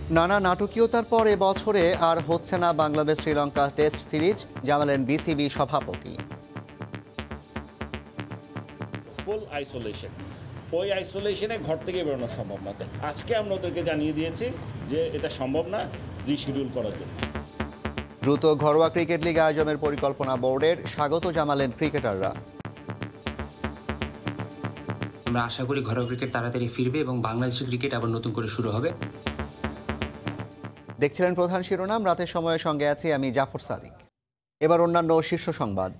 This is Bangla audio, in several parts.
নানা নাটকীয়তার পর এবছরে আর হচ্ছে না বাংলাদেশ শ্রীলঙ্কা টেস্ট সিরিজ, জানালেন বিসিবি সভাপতি। ফুল আইসোলেশন, ওই আইসোলেশনে ঘর থেকে বেরোনো সম্ভব না। আজকে আমরা ওদেরকে জানিয়ে দিয়েছি যে এটা সম্ভব না, রিশিডিউল করার জন্য। দ্রুত ঘরোয়া ক্রিকেট লিগ আয়োজনের পরিকল্পনা বোর্ডের, স্বাগত জানালেন ক্রিকেটাররা। আমরা আশা করি ঘরোয়া ক্রিকেট তাড়াতাড়ি ফিরবে এবং বাংলাদেশের ক্রিকেট আবার নতুন করে শুরু হবে। দেখছিলেন প্রধান শিরোনাম, রাতের সময়ের সঙ্গে আছি আমি জাফর সাদিক। এবার অন্যান্য শীর্ষ সংবাদ।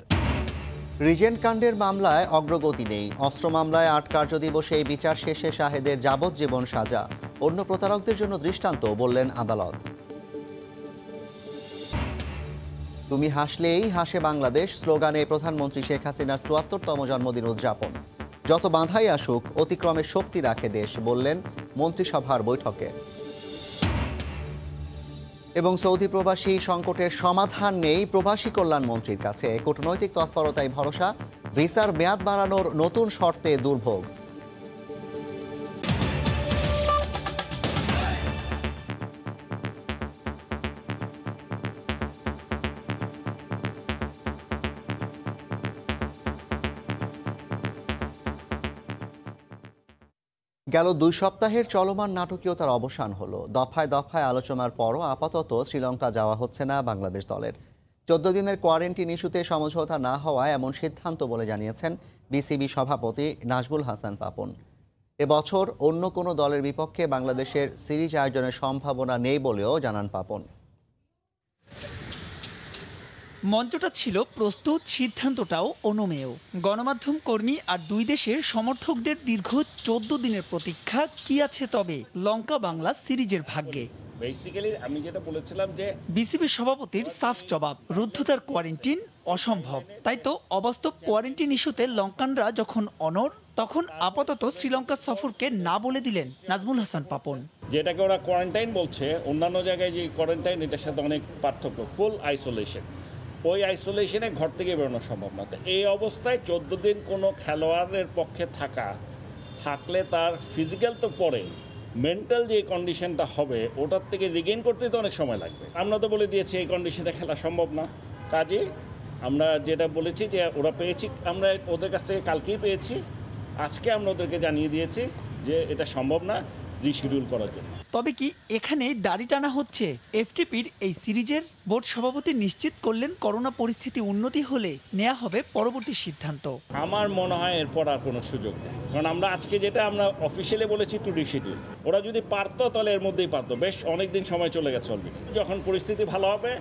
রিজেন্ট কাণ্ডের মামলায় অগ্রগতি নেই। অস্ত্র মামলায় ৮ কার্যদিবসে এই বিচার শেষে শাহেদের যাবজ্জীবন সাজা। অন্য প্রতারকদের জন্য দৃষ্টান্ত, বললেন আদালত। তুমি হাসলেই হাসে বাংলাদেশ স্লোগানে প্রধানমন্ত্রী শেখ হাসিনার ৭৪তম জন্মদিন উদযাপন। যত বাধাই আসুক অতিক্রমের শক্তি রাখে দেশ, বললেন মন্ত্রিসভার বৈঠকে। এবং সৌদি প্রবাসী সংকটের সমাধান নেই প্রবাসী কল্যাণ মন্ত্রীর কাছে। কূটনৈতিক তৎপরতায় ভরসা, ভিসার মেয়াদ বাড়ানোর নতুন শর্তে দুর্ভোগ। গেল ২ সপ্তাহের চলমান নাটকীয়তার অবসান হলো। দফায় দফায় আলোচনার পরও আপাতত শ্রীলঙ্কা যাওয়া হচ্ছে না বাংলাদেশ দলের। ১৪ দিনের কোয়ারেন্টিন ইস্যুতে সমঝোতা না হওয়ায় এমন সিদ্ধান্ত বলে জানিয়েছেন বিসিবি সভাপতি নাজমুল হাসান পাপন। এবছর অন্য কোনো দলের বিপক্ষে বাংলাদেশের সিরিজ আয়োজনের সম্ভাবনা নেই বলেও জানান পাপন। মঞ্চটা ছিল প্রস্তুত, সিদ্ধান্তটাও অনুমেয়। গণমাধ্যম কর্মী আর দুই দেশের সমর্থকদের দীর্ঘ ১৪ দিনের প্রতীক্ষা কি আছে তবে লঙ্কা বাংলা সিরিজের ভাগ্যে? বেসিক্যালি আমি যেটা বলেছিলাম যে বিসিবি সভাপতির সাফ জবাব, রুদ্ধতার কোয়ারেন্টিন অসম্ভব। তাই তো অবাস্তব কোয়ারেন্টিন ইস্যুতে লঙ্কানরা যখন অনড়, তখন আপাতত শ্রীলঙ্কা সফরকে না বলে দিলেন নাজমুল হাসান পাপন। যেটাকে ওরা কোয়ারেন্টাইন বলছে, অন্যান্য জায়গায় যে কোয়ারেন্টাইন, এটার সাথে অনেক পার্থক্য। ফুল আইসোলেশন, ওই আইসোলেশনে ঘর থেকে বেরোনো সম্ভব না। তো এই অবস্থায় ১৪ দিন কোনো খেলোয়াড়ের পক্ষে থাকলে তার ফিজিক্যাল তো পরে, মেন্টাল যে কন্ডিশনটা হবে ওটার থেকে রিগেইন করতে তো অনেক সময় লাগবে। আমরা তো বলে দিয়েছি এই কন্ডিশনে খেলা সম্ভব না। কাজে আমরা যেটা বলেছি যে ওরা পেয়েছি, আমরা ওদের কাছ থেকে কালকেই পেয়েছি, আজকে আমরা ওদেরকে জানিয়ে দিয়েছি যে এটা সম্ভব না, রিশিডিউল করার জন্য। তবে কি এখানে দাড়ি টানা হচ্ছে? এফটিপির এই সিরিজের বোর্ড সভাপতি নিশ্চিত করলেন করোনা পরিস্থিতি উন্নতি হলে নেওয়া হবে পরবর্তী সিদ্ধান্ত। আমার মনে হয় এরপর আর কোনো সুযোগ নেই, কারণ আমরা আজকে যেটা আমরা অফিসিয়ালি বলেছি টু রিশিডিউল। ওরা যদি পারতো তাহলে এর মধ্যেই পারতো, বেশ অনেক দিন সময় চলে গেছে অলরেডি। যখন পরিস্থিতি ভালো হবে,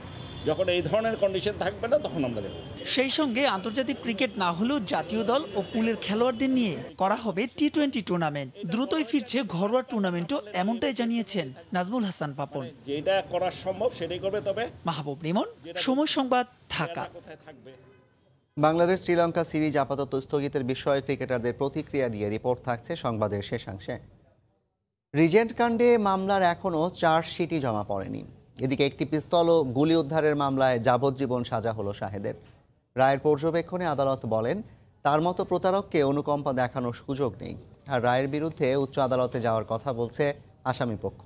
যখন এই ধরনের কন্ডিশন থাকবে না, তখন আমরা দেবো। সেই সঙ্গে আন্তর্জাতিক ক্রিকেট না হলেও জাতীয় দল ও পুলের খেলোয়াড়দের নিয়ে করা হবে টি-20 টুর্নামেন্ট। দ্রুতই ফিরছে ঘরোয়া টুর্নামেন্টও, এমনটাই জানিয়েছেন নাজমুল হাসান পাপন। যেটা করা সম্ভব সেটাই করবে। তবে মাহবুব রিমন, সময় সংবাদ, ঢাকা। বাংলাদেশ শ্রীলঙ্কা সিরিজ আপাতত স্থগিতের বিষয়ে ক্রিকেটারদের প্রতিক্রিয়া নিয়ে রিপোর্ট থাকছে সংবাদের শেষাংশে। রিজেন্ট কাণ্ডে মামলার এখনও চার্জশিটই জমা পড়েনি। এদিকে একটি পিস্তল ও গুলি উদ্ধারের মামলায় যাবজ্জীবন সাজা হলো শাহেদের। রায়ের পর্যবেক্ষণে আদালত বলেন, তার মতো প্রতারককে অনুকম্পা দেখানোর সুযোগ নেই। আর রায়ের বিরুদ্ধে উচ্চ আদালতে যাওয়ার কথা বলছে আসামিপক্ষ।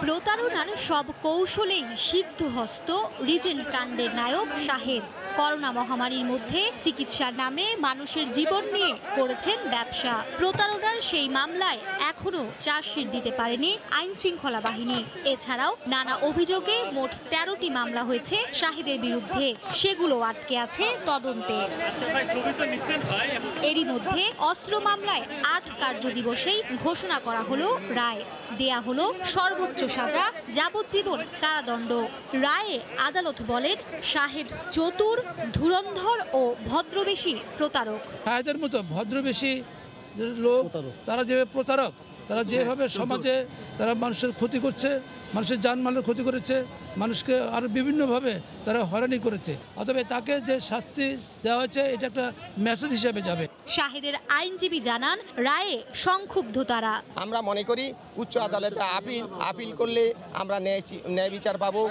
প্রতারণার সব কৌশলেই সিদ্ধহস্ত রিজেন্ট কাণ্ডের নায়ক শাহেদ। করোনা মহামারীর মধ্যে চিকিৎসার নামে মানুষের জীবন নিয়ে করেছেন ব্যবসা। প্রতারণার সেই মামলায় এখনো চার্জশিট দিতে পারেনি আইন শৃঙ্খলা বাহিনী। এছাড়াও নানা অভিযোগে মোট 13টি মামলা হয়েছে শাহেদের বিরুদ্ধে, সেগুলো আটকে আছে তদন্তে। এরই মধ্যে অস্ত্র মামলায় ৮ কার্যদিবসেই ঘোষণা করা হলো রায়। দেয়া হলো সর্বোচ্চ সাজা, যাবজ্জীবন কারাদণ্ড। রায়ে আদালত বলেন, শাহেদ চতুর, ধুরন্ধর ও ভদ্রবেশী প্রতারক। শাহেদের মতো ভদ্রবেশী লোক, তারা যেভাবে প্রতারক, তারা যেভাবে সমাজে তারা মানুষের ক্ষতি করছে, মানুষের জানমালের ক্ষতি করেছে, মানুষকে আরও বিভিন্নভাবে তারা হয়রানি করেছে। অতএব তাকে যে শাস্তি দেওয়া হয়েছে এটা একটা মেসেজ হিসেবে যাবে। শাহেদের আইনজীবী জানান, রায়ে সংক্ষুব্ধ তারা। আমরা মনে করি উচ্চ আদালতে আপিল করলে আমরা ন্যায় বিচার পাবো।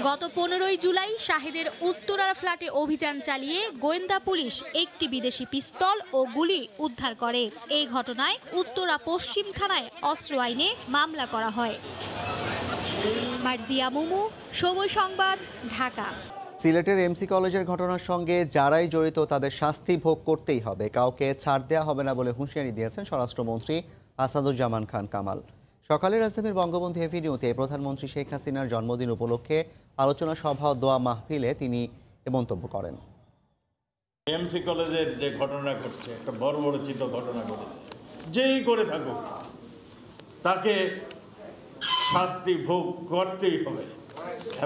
গত 15ই জুলাই শাহেদের উত্তরার ফ্ল্যাটে অভিযান চালিয়ে গোয়েন্দা পুলিশ একটি বিদেশি পিস্তল ও গুলি উদ্ধার করে। এই ঘটনায় উত্তরা পশ্চিমখানায় অস্ত্র আইনে মামলা করা হয়। মার্জিয়া মুমু, সময় সংবাদ, ঢাকা। সিলেটের এমসি কলেজের ঘটনার সঙ্গে যারাই জড়িত তাদের শাস্তি ভোগ করতেই হবে, কাউকে ছাড় দেওয়া হবে না বলে হুঁশিয়ারি দিয়েছেন স্বরাষ্ট্রমন্ত্রী আসাদুজ্জামান খান কামাল। সকালে রাজধানীর বঙ্গবন্ধু এভিনিউতে প্রধানমন্ত্রী শেখ হাসিনার জন্মদিন উপলক্ষে আলোচনা সভা ও দোয়া মাহফিলে তিনি এ মন্তব্য করেন। এমসি কলেজের যে ঘটনা ঘটছে, একটা বর্বরচিত ঘটনা ঘটেছে, যেই করে থাকুক তাকে শাস্তি ভোগ করতেই হবে।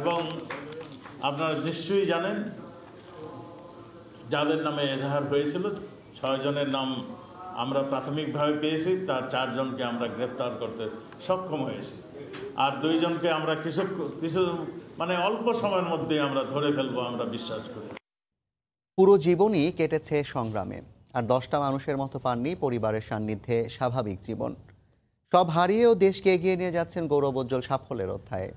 এবং আপনারা নিশ্চয়ই জানেন যাদের নামে এজাহার হয়েছিল 6 জনের নাম আমরা প্রাথমিকভাবে পেয়েছি, তার 4 জনকে আমরা গ্রেফতার করতে সক্ষম হয়েছি, আর 2 জনকে আমরা কিছু অল্প সময়ের মধ্যে আমরা ধরে ফেলবো আমরা বিশ্বাস করি। পুরো জীবনই কেটেছে সংগ্রামে, আর 10টা মানুষের মতো পাননি পরিবারের সান্নিধ্যে স্বাভাবিক জীবন। সব হারিয়েও দেশকে এগিয়ে নিয়ে যাচ্ছেন গৌরবোজ্জ্বল সাফল্যের অধ্যায়ে।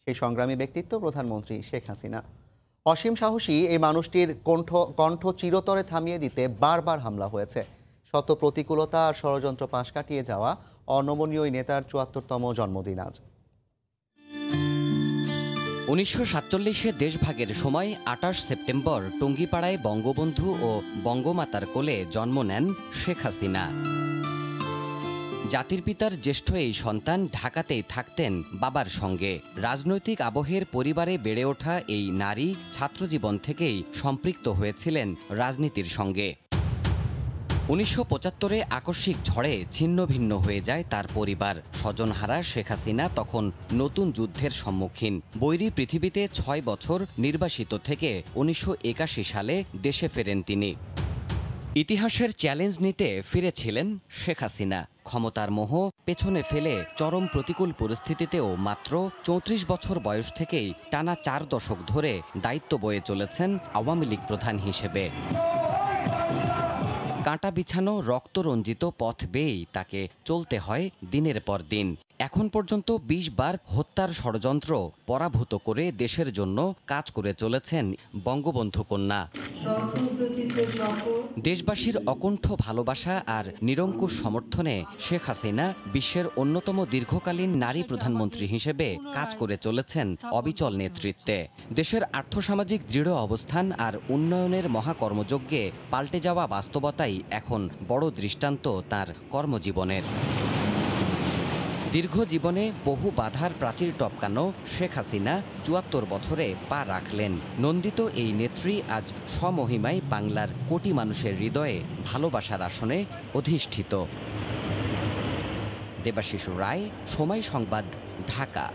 সেই সংগ্রামী ব্যক্তিত্ব প্রধানমন্ত্রী শেখ হাসিনা। অসীম সাহসী এই মানুষটির কণ্ঠ চিরতরে থামিয়ে দিতে বারবার হামলা হয়েছে। শত প্রতিকূলতা আর ষড়যন্ত্র পাশ কাটিয়ে যাওয়া অনমনীয় নেতার ৭৪তম জন্মদিন আজ। ১৯৪৭-এ দেশভাগের সময় ২৮ সেপ্টেম্বর টুঙ্গিপাড়ায় বঙ্গবন্ধু ও বঙ্গমাতার কোলে জন্ম নেন শেখ হাসিনা। জাতির পিতার জ্যেষ্ঠ এই সন্তান ঢাকাতেই থাকতেন বাবার সঙ্গে। রাজনৈতিক আবহের পরিবারে বেড়ে ওঠা এই নারী ছাত্রজীবন থেকেই সম্পৃক্ত হয়েছিলেন রাজনীতির সঙ্গে। ১৯৭৫-এ আকস্মিক ঝড়ে ছিন্ন ভিন্ন হয়ে যায় তার পরিবার। স্বজনহারা শেখ হাসিনা তখন নতুন যুদ্ধের সম্মুখীন। বৈরী পৃথিবীতে ৬ বছর নির্বাসিত থেকে ১৯৮১ সালে দেশে ফেরেন তিনি। ইতিহাসের চ্যালেঞ্জ নিতে ফিরেছিলেন শেখ হাসিনা। ক্ষমতার মোহ পেছনে ফেলে চরম প্রতিকূল পরিস্থিতিতেও মাত্র ৩৪ বছর বয়স থেকেই টানা 4 দশক ধরে দায়িত্ব বয়ে চলেছেন আওয়ামী লীগ প্রধান হিসেবে। কাঁটা বিছানো রক্তরঞ্জিত পথ বেয়েই তাকে চলতে হয় দিনের পর দিন। এখন পর্যন্ত ২০ বার হত্যার ষড়যন্ত্র পরাভূত করে দেশের জন্য কাজ করে চলেছেন বঙ্গবন্ধু কন্যা। দেশবাসীর অকুণ্ঠ ভালোবাসা আর নিরঙ্কুশ সমর্থনে শেখ হাসিনা বিশ্বের অন্যতম দীর্ঘকালীন নারী প্রধানমন্ত্রী হিসেবে কাজ করে চলেছেন অবিচল নেতৃত্বে। দেশের আর্থসামাজিক দৃঢ় অবস্থান আর উন্নয়নের মহাকর্মযজ্ঞে পাল্টে যাওয়া বাস্তবতাই এখন বড় দৃষ্টান্ত তার কর্মজীবনের। দীর্ঘ জীবনে বহু বাধার প্রাচীর টপকানো শেখ হাসিনা ৭৪ বছরে পা রাখলেন। নন্দিত এই নেত্রী আজ স্বমহিমায় বাংলার কোটি মানুষের হৃদয়ে ভালোবাসার আসনে অধিষ্ঠিত। দেবাশিস রায়, সময় সংবাদ, ঢাকা।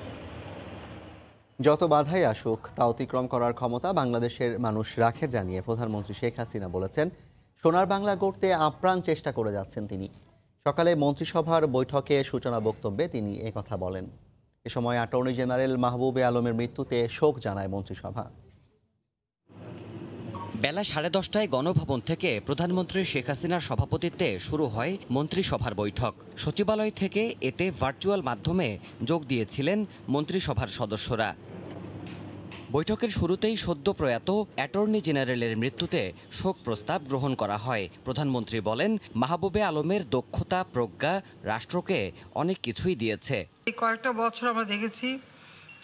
যত বাধাই আসুক তা অতিক্রম করার ক্ষমতা বাংলাদেশের মানুষ রাখে জানিয়ে প্রধানমন্ত্রী শেখ হাসিনা বলেছেন, সোনার বাংলা গড়তে আপ্রাণ চেষ্টা করে যাচ্ছেন তিনি। সকালে মন্ত্রিসভার বৈঠকে সূচনা বক্তব্যে তিনি একথা বলেন। এ সময় অ্যাটর্নি জেনারেল মাহবুবে আলমের মৃত্যুতে শোক জানায় মন্ত্রিসভা। বেলা 10:30টায় গণভবন থেকে প্রধানমন্ত্রী শেখ হাসিনার সভাপতিত্বে শুরু হয় মন্ত্রিসভার বৈঠক। সচিবালয় থেকে এতে ভার্চুয়াল মাধ্যমে যোগ দিয়েছিলেন মন্ত্রিসভার সদস্যরা। বৈঠকের শুরুতেই সদ্য প্রয়াত অ্যাটর্নি জেনারেলের মৃত্যুতে শোক প্রস্তাব গ্রহণ করা হয়। প্রধানমন্ত্রী বলেন, মাহবুবে আলমের দক্ষতা প্রজ্ঞা রাষ্ট্রকে অনেক কিছুই দিয়েছে। এই কয়েকটা বছর আমরা দেখেছি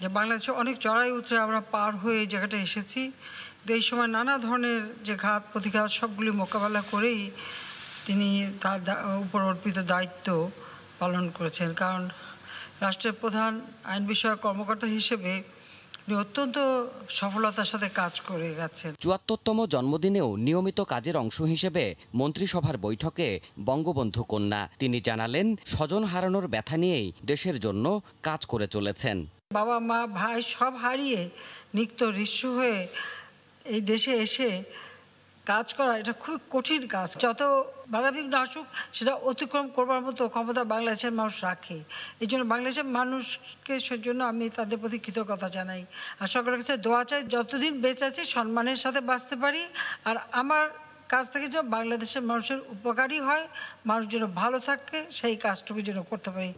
যে বাংলাদেশে অনেক চড়াই উতরাই আমরা পার হয়ে এই জায়গাটা এসেছি। এই সময় নানা ধরনের যে ঘাত প্রতিঘাত সবগুলি মোকাবেলা করেই তিনি তার উপর অর্পিত দায়িত্ব পালন করেছেন। কারণ রাষ্ট্রের প্রধান আইন বিষয়ক কর্মকর্তা হিসেবে অত্যন্ত সফলতার সাথে কাজ করে গেছেন। ৭৪তম জন্মদিনেও নিয়মিত কাজের অংশ হিসেবে মন্ত্রিসভার বৈঠকে বঙ্গবন্ধু কন্যা। তিনি জানালেন, স্বজন হারানোর ব্যথা নিয়েই দেশের জন্য কাজ করে চলেছেন। বাবা মা ভাই সব হারিয়ে নিত্য ঋষ্য হয়ে এই দেশে এসে কাজ করা এটা খুব কঠিন কাজ। যত বাধাবিঘ্ন আসুক সেটা অতিক্রম করবার মতো ক্ষমতা বাংলাদেশের মানুষ রাখে। এই জন্য বাংলাদেশের মানুষকে সেজন্য আমি তাদের প্রতি কৃতজ্ঞতা জানাই আর সকলের কাছে দোয়া চাই যতদিন বেঁচে আছি সম্মানের সাথে বাঁচতে পারি। আর আমার কাজ থেকে যেন বাংলাদেশের মানুষের উপকারী হয়, মানুষ যেন ভালো থাকে সেই কাজটুকু যেন করতে পারি।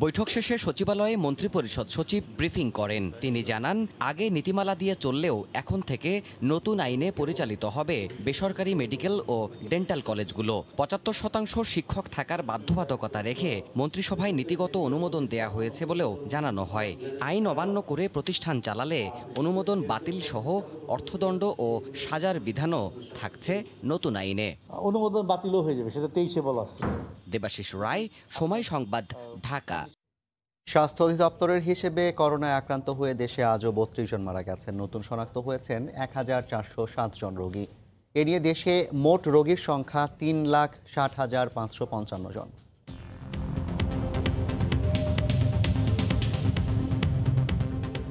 বৈঠক শেষে সচিবালয়ে মন্ত্রিপরিষদ সচিব ব্রিফিং করেন। তিনি জানান, আগে নীতিমালা দিয়ে চললেও এখন থেকে নতুন আইনে পরিচালিত হবে বেসরকারি মেডিকেল ও ডেন্টাল কলেজগুলো। ৭৫% শিক্ষক থাকার বাধ্যবাধকতা রেখে মন্ত্রিসভায় নীতিগত অনুমোদন দেয়া হয়েছে বলেও জানানো হয়। আইন অমান্য করে প্রতিষ্ঠান চালালে অনুমোদন বাতিল সহ অর্থদণ্ড ও সাজার বিধানও থাকছে নতুন আইনে। অনুমোদন বাতিলও হয়ে যাবে, সেটা 23-এ বলা আছে। দেবাশিস রায়, সময় সংবাদ, ঢাকা। স্বাস্থ্য অধিদপ্তরের হিসেবে করোনায় আক্রান্ত হয়ে দেশে আজও ৩২ জন মারা গেছেন। নতুন শনাক্ত হয়েছেন ১,৪০৭ জন রোগী। এ নিয়ে দেশে মোট রোগীর সংখ্যা ৩,৬০,৫৫৫ জন।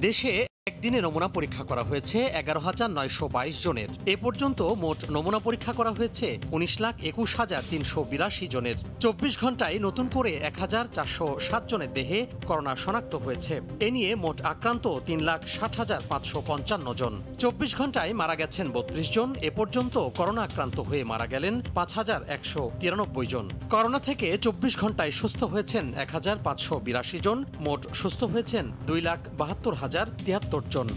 দেশে একদিনে নমুনা পরীক্ষা করা হয়েছে ১১,৯২২ জনের। এ পর্যন্ত মোট নমুনা পরীক্ষা করা হয়েছে ১৯,২১,৩৮২ জনের। ২৪ ঘন্টায় নতুন করে ১,৪০৭ জনের দেহে করোনা শনাক্ত হয়েছে। এ নিয়ে মোট আক্রান্ত ৩,৬০,৫৫৫ জন। ২৪ ঘন্টায় মারা গেছেন ৩২ জন। এ পর্যন্ত করোনা আক্রান্ত হয়ে মারা গেলেন ৫,১৯৩ জন। করোনা থেকে ২৪ ঘন্টায় সুস্থ হয়েছেন ১,৫৮২ জন। মোট সুস্থ হয়েছেন ২,৭২,০৭৩ জন।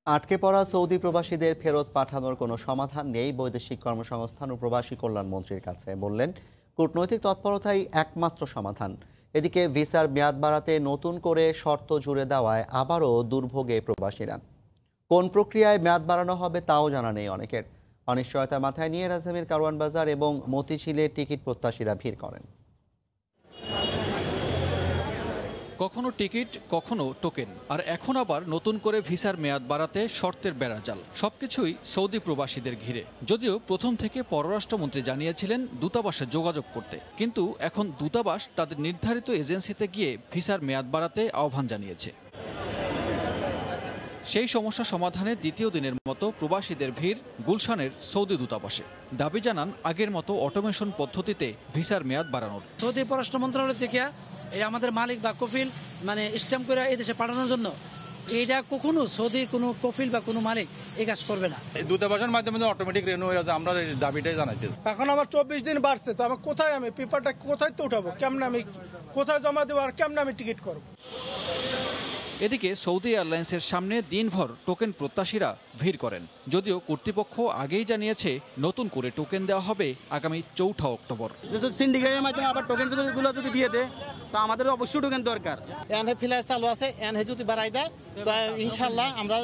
আটকে পড়া সৌদি প্রবাসীদের ফেরত পাঠানোর কোনো সমাধান নেই বৈদেশিক কর্মসংস্থান ও প্রবাসী কল্যাণ মন্ত্রীর কাছে, বললেন কূটনৈতিক তৎপরতাই একমাত্র সমাধান। এদিকে ভিসার মেয়াদ বাড়াতে নতুন করে শর্ত জুড়ে দেওয়ায় আবারও দুর্ভোগে প্রবাসীরা। কোন প্রক্রিয়ায় মেয়াদ বাড়ানো হবে তাও জানা নেই অনেকের। অনিশ্চয়তা মাথায় নিয়ে রাজধানীর কারওয়ান বাজার এবং মতিঝিলে টিকিট প্রত্যাশীরা ভিড় করেন। কখনো টিকিট, কখনো টোকেন, আর এখন আবার নতুন করে ভিসার মেয়াদ বাড়াতে শর্তের বেড়াজাল। সবকিছুই সৌদি প্রবাসীদের ঘিরে। যদিও প্রথম থেকে পররাষ্ট্রমন্ত্রী জানিয়েছিলেন দূতাবাসে যোগাযোগ করতে, কিন্তু এখন দূতাবাস তাদের নির্ধারিত এজেন্সিতে গিয়ে ভিসার মেয়াদ বাড়াতে আহ্বান জানিয়েছে। সেই সমস্যা সমাধানে দ্বিতীয় দিনের মতো প্রবাসীদের ভিড় গুলশানের সৌদি দূতাবাসে। দাবি জানান আগের মতো অটোমেশন পদ্ধতিতে ভিসার মেয়াদ বাড়ানোর। সৌদি পররাষ্ট্র মন্ত্রণালয় থেকে এই আমাদের মালিক বা কফিল স্ট্যাম্প করে এই দেশে পাঠানোর জন্য এইটা কখনো সৌদির কোনো কফিল বা কোনো মালিক এই কাজ করবে না। দূতাবাসের মাধ্যমে অটোমেটিক রিনিউ হয়ে যাচ্ছে, আমরা দাবিটাই জানাইতেছি। এখন আমার 24 দিন বাড়ছে, তো আমি কোথায় পেপারটা কোথায় তো উঠাবো, কেমনে আমি কোথায় জমা দেবো আর কেমনে আমি টিকিট করবো। এদিকে সৌদি এয়ারলাইন্সের সামনে দিনভর টোকেন প্রত্যাশীরা ভিড় করেন। যদিও কর্তৃপক্ষ আগেই জানিয়েছে নতুন করে টোকেন দেওয়া হবে আগামী ৪ অক্টোবর। সিন্ডিকেটের মাধ্যমে আবার টোকেনগুলো যদি দিয়ে দেয় তো আমাদের অবশ্যই টোকেন দরকার। এনহে ফিলার চালু আছে, এনহে যদি বাড়াই দেয় তো ইনশাআল্লাহ আমরা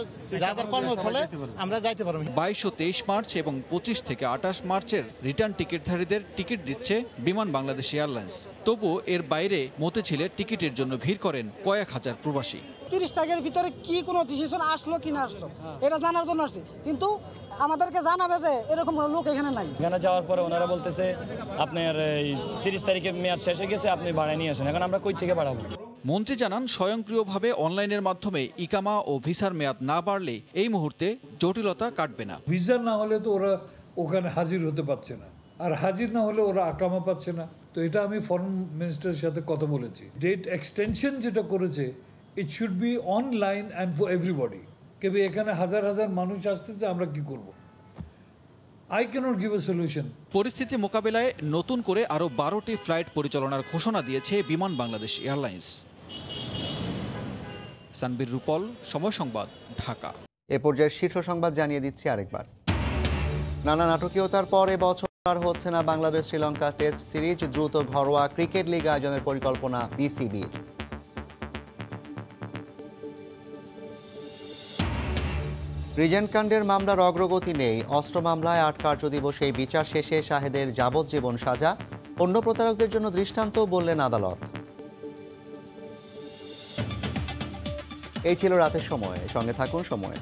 যাদের কর্মস্থলে আমরা যাইতে পারবো। ২২ ও ২৩ মার্চ এবং ২৫ থেকে ২৮ মার্চের রিটার্ন টিকিটধারীদের টিকিট দিচ্ছে বিমান বাংলাদেশ এয়ারলাইন্স। তবুও এর বাইরে মতিঝিলে টিকিটের জন্য ভিড় করেন কয়েক হাজার প্রবাসী। ৩০ তারিখের ভিতরে কি কোনো ডিসিশন আসলো কি না আসলো এটা জানার জন্য আসছে, কিন্তু আমাদেরকে জানাবে যে এরকম কোনো লোক এখানে নাই। এখানে যাওয়ার পরে ওনারা বলতেছে আপনার এই ৩০ তারিখে মেয়াদ শেষ হয়ে গেছে, আপনি ভাড়া নিয়ে আসেন। এখন আমরা কই থেকে বাড়াবো? মন্ত্রী জানান স্বয়ংক্রিয়ভাবে অনলাইনের মাধ্যমে ইকামা ও ভিসার মেয়াদ না বাড়লে এই মুহূর্তে জটিলতা কাটবে না। ভিসা না হলে তো ওরা ওখানে হাজির হতে পারছে না, আর হাজির না হলে ওরা আকামা পাচ্ছে না। তো এটা আমি ফরেন মিনিস্টারের সাথে কথা বলেছি। ডেট এক্সটেনশন যেটা করেছে, it should be online and for everybody. কেবল এখানে হাজার হাজার মানুষ আসতেছে, আমরা কি করব? I cannot give a solution. পরিস্থিতি মোকাবেলায় নতুন করে আরও 12টি ফ্লাইট পরিচালনার ঘোষণা দিয়েছে বিমান বাংলাদেশ এয়ারলাইন্স। সানবীর রূপল, সময় সংবাদ, ঢাকা। এ পর্যায়ে শীর্ষ সংবাদ জানিয়ে দিচ্ছি আরেকবার। নানা নাটকীয়তার পর এবছর আর হচ্ছে না বাংলাদেশ শ্রীলঙ্কা টেস্ট সিরিজ। দ্রুত ঘরোয়া ক্রিকেট লিগ আয়োজনের পরিকল্পনা বিসিবির। রিজেন্ট কাণ্ডের মামলার অগ্রগতি নেই। অস্ত্র মামলায় ৮ কার্যদিবসে বিচার শেষে শাহেদের যাবজ্জীবন সাজা। অন্য প্রতারকদের জন্য দৃষ্টান্ত বললেন আদালত। এই ছিল রাতের সময়। সঙ্গে থাকুন সময়।